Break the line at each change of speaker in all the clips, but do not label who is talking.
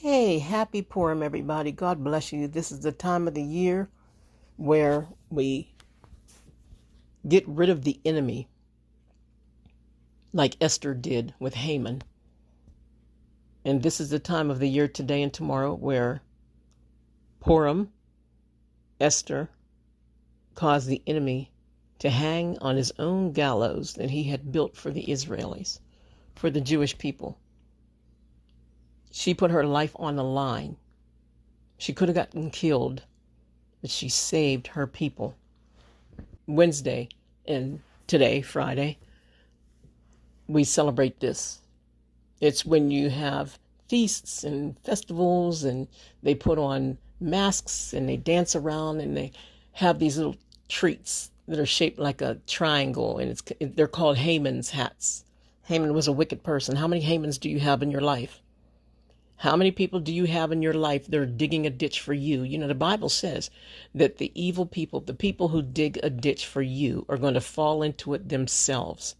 Hey, happy Purim, everybody. God bless you. This is the time of the year where we get rid of the enemy, like Esther did with Haman. And this is the time of the year today and tomorrow where Purim, Esther, caused the enemy to hang on his own gallows that he had built for the Israelis, for the Jewish people. She put her life on the line. She could have gotten killed, but she saved her people. Wednesday and today, Friday, we celebrate this. It's when you have feasts and festivals and they put on masks and they dance around and they have these little treats that are shaped like a triangle, and they're called Haman's hats. Haman was a wicked person. How many Hamans do you have in your life? How many people do you have in your life that are digging a ditch for you? You know, the Bible says that the evil people, the people who dig a ditch for you, are going to fall into it themselves.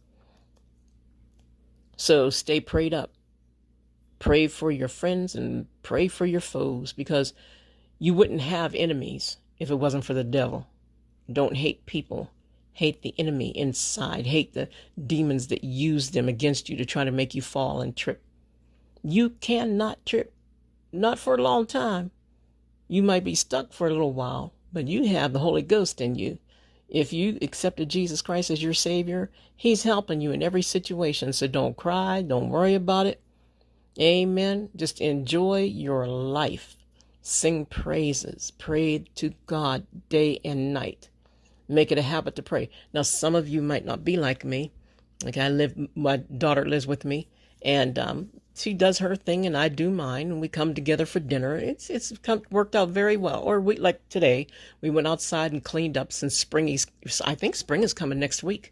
So stay prayed up. Pray for your friends and pray for your foes, because you wouldn't have enemies if it wasn't for the devil. Don't hate people. Hate the enemy inside. Hate the demons that use them against you to try to make you fall and trip. You cannot trip, not for a long time. You might be stuck for a little while, but you have the Holy Ghost in you. If you accepted Jesus Christ as your Savior, He's helping you in every situation. So don't cry, don't worry about it. Amen. Just enjoy your life. Sing praises. Pray to God day and night. Make it a habit to pray. Now, some of you might not be like me. Like my daughter lives with me, and she does her thing and I do mine, and we come together for dinner. It's worked out very well. Or like today, we went outside and cleaned up since I think spring is coming next week.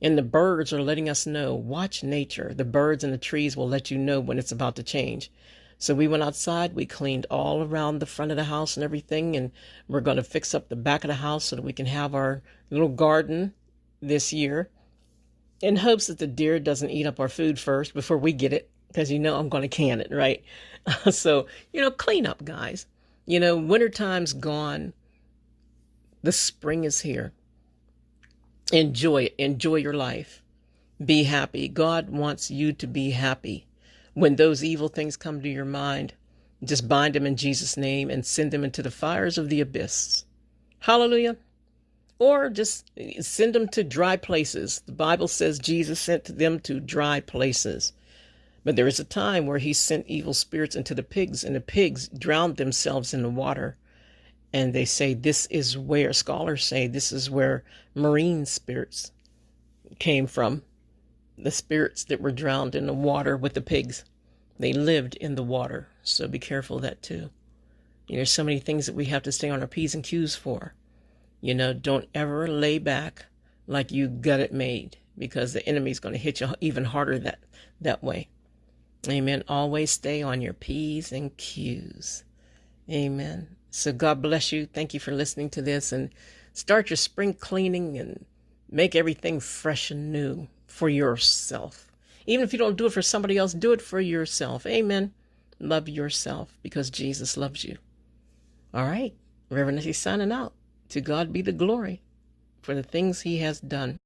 And the birds are letting us know, watch nature. The birds and the trees will let you know when it's about to change. So we went outside, we cleaned all around the front of the house and everything, and we're going to fix up the back of the house so that we can have our little garden this year, in hopes that the deer doesn't eat up our food first before we get it, because I'm going to can it, right? So, clean up, guys. Wintertime's gone. The spring is here. Enjoy it. Enjoy your life. Be happy. God wants you to be happy. When those evil things come to your mind, just bind them in Jesus' name and send them into the fires of the abyss. Hallelujah. Or just send them to dry places. The Bible says Jesus sent them to dry places. But there is a time where He sent evil spirits into the pigs, and the pigs drowned themselves in the water. And they say scholars say this is where marine spirits came from. The spirits that were drowned in the water with the pigs. They lived in the water. So be careful of that too. There's so many things that we have to stay on our P's and Q's for. Don't ever lay back like you got it made, because the enemy's going to hit you even harder that way. Amen. Always stay on your P's and Q's. Amen. So God bless you. Thank you for listening to this, and start your spring cleaning and make everything fresh and new for yourself. Even if you don't do it for somebody else, do it for yourself. Amen. Love yourself because Jesus loves you. All right. Reverend Essie signing out. To God be the glory for the things He has done.